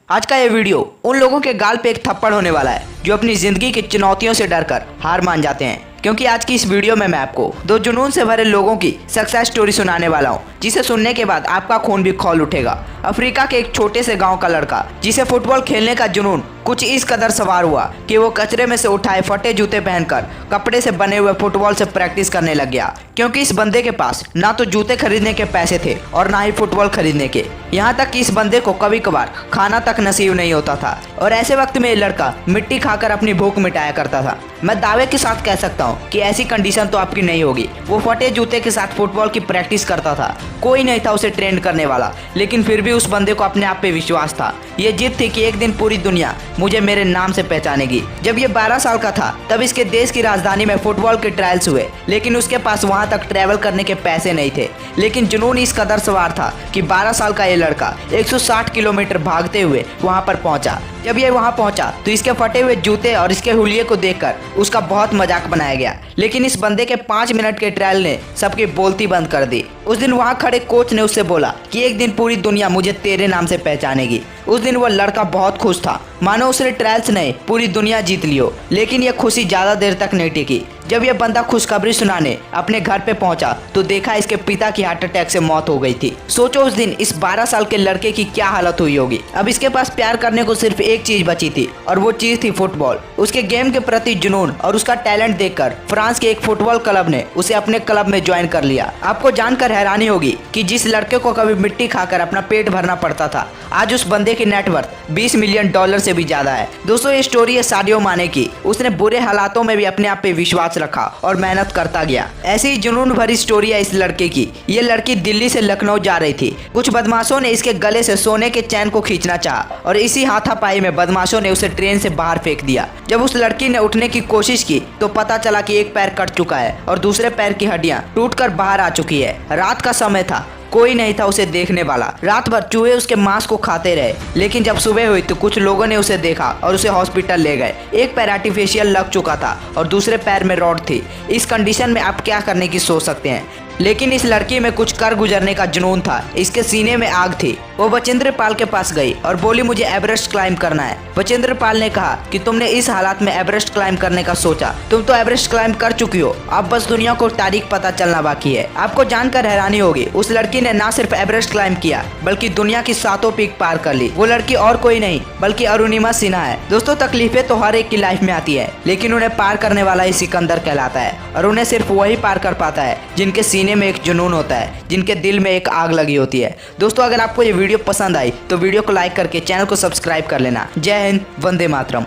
आज का ये वीडियो उन लोगों के गाल पे एक थप्पड़ होने वाला है जो अपनी जिंदगी की चुनौतियों से डरकर हार मान जाते हैं, क्योंकि आज की इस वीडियो में मैं आपको दो जुनून से भरे लोगों की सक्सेस स्टोरी सुनाने वाला हूं, जिसे सुनने के बाद आपका खून भी खौल उठेगा। अफ्रीका के एक छोटे से गांव का लड़का जिसे फुटबॉल खेलने का जुनून कुछ इस कदर सवार हुआ कि वो कचरे में से उठाए फटे जूते पहनकर कपड़े से बने हुए फुटबॉल से प्रैक्टिस करने लग गया, क्योंकि इस बंदे के पास ना तो जूते खरीदने के पैसे थे और ना ही फुटबॉल खरीदने के। यहाँ तक कि इस बंदे को कभी कभार खाना तक नसीब नहीं होता था और ऐसे वक्त में ये लड़का मिट्टी खाकर अपनी भूख मिटाया करता था। मैं दावे के साथ कह सकता हूँ कि ऐसी कंडीशन तो आपकी नहीं होगी। वो फटे जूते के साथ फुटबॉल की प्रैक्टिस करता था, कोई नहीं था उसे ट्रेंड करने वाला, लेकिन फिर भी उस बंदे को अपने आप पे विश्वास था। ये जिद थी कि एक दिन पूरी दुनिया मुझे मेरे नाम से पहचानेगी। जब ये 12 साल का था तब इसके देश की राजधानी में फुटबॉल के ट्रायल्स हुए, लेकिन उसके पास वहां तक ट्रैवल करने के पैसे नहीं थे। लेकिन जुनून इस कदर सवार था कि 12 साल का ये लड़का 160 किलोमीटर भागते हुए वहां पर पहुंचा। जब ये वहां पहुंचा तो इसके फटे हुए जूते और इसके हुलिये को देखकर उसका बहुत मजाक बनाया गया, लेकिन इस बंदे के 5 मिनट के ट्रायल ने सबकी बोलती बंद कर दी। उस दिन वहां खड़े कोच ने उससे बोला कि एक दिन पूरी दुनिया मुझे तेरे नाम से पहचानेगी। उस दिन वो लड़का बहुत खुश था, मानो उसने ट्रायल्स नहीं पूरी दुनिया जीत लियो। लेकिन यह खुशी ज्यादा देर तक नहीं टिकी। जब यह बंदा खुशखबरी सुनाने अपने घर पे पहुंचा तो देखा इसके पिता की हार्ट अटैक से मौत हो गई थी। सोचो उस दिन इस 12 साल के लड़के की क्या हालत हुई होगी। अब इसके पास प्यार करने को सिर्फ एक चीज बची थी और वो चीज थी फुटबॉल। उसके गेम के प्रति जुनून और उसका टैलेंट देखकर फ्रांस के एक फुटबॉल क्लब ने उसे अपने क्लब में ज्वाइन कर लिया। आपको जानकर हैरानी होगी कि जिस लड़के को कभी मिट्टी खाकर अपना पेट भरना पड़ता था, आज उस बंदे की नेटवर्थ $20 मिलियन से भी ज्यादा है। दोस्तों, ये स्टोरी है सादियो माने की। उसने बुरे हालातों में भी अपने आप पे विश्वास रखा और मेहनत करता गया। ऐसी ही जुनून भरी स्टोरी है इस लड़के की। ये लड़की दिल्ली से लखनऊ जा रही थी। कुछ बदमाशों ने इसके गले से सोने के चैन को खींचना चाहा और इसी हाथापाई में बदमाशों ने उसे ट्रेन से बाहर फेंक दिया। जब उस लड़की ने उठने की कोशिश की तो पता चला कि एक पैर कट चुका है और दूसरे पैर की हड्डियां टूटकर बाहर आ चुकी है। रात का समय था, कोई नहीं था उसे देखने वाला। रात भर चूहे उसके मांस को खाते रहे, लेकिन जब सुबह हुई तो कुछ लोगों ने उसे देखा और उसे हॉस्पिटल ले गए। एक पैर आर्टिफिशियल लग चुका था और दूसरे पैर में रॉड थी। इस कंडीशन में आप क्या करने की सोच सकते हैं, लेकिन इस लड़की में कुछ कर गुजरने का जुनून था। इसके सीने में आग थी। वो बचेंद्र पाल के पास गई और बोली मुझे एवरेस्ट क्लाइंब करना है। बचेंद्र पाल ने कहा कि तुमने इस हालात में एवरेस्ट क्लाइंब करने का सोचा, तुम तो एवरेस्ट क्लाइंब कर चुकी हो, अब बस दुनिया को तारीख पता चलना बाकी है। आपको जानकर हैरानी होगी, उस लड़की ने ना सिर्फ एवरेस्ट क्लाइंब किया बल्कि दुनिया की 7 पीक पार कर ली। वो लड़की और कोई नहीं बल्कि अरुणिमा सिन्हा है। दोस्तों, तकलीफें तो हर एक की लाइफ में आती है, लेकिन उन्हें पार करने वाला ही सिकंदर कहलाता है और उन्हें सिर्फ वही पार कर पाता है जिनके सीने में एक जुनून होता है, जिनके दिल में एक आग लगी होती है। दोस्तों, अगर आपको ये वीडियो पसंद आई तो वीडियो को लाइक करके चैनल को सब्सक्राइब कर लेना। जय हिंद, वंदे मातरम।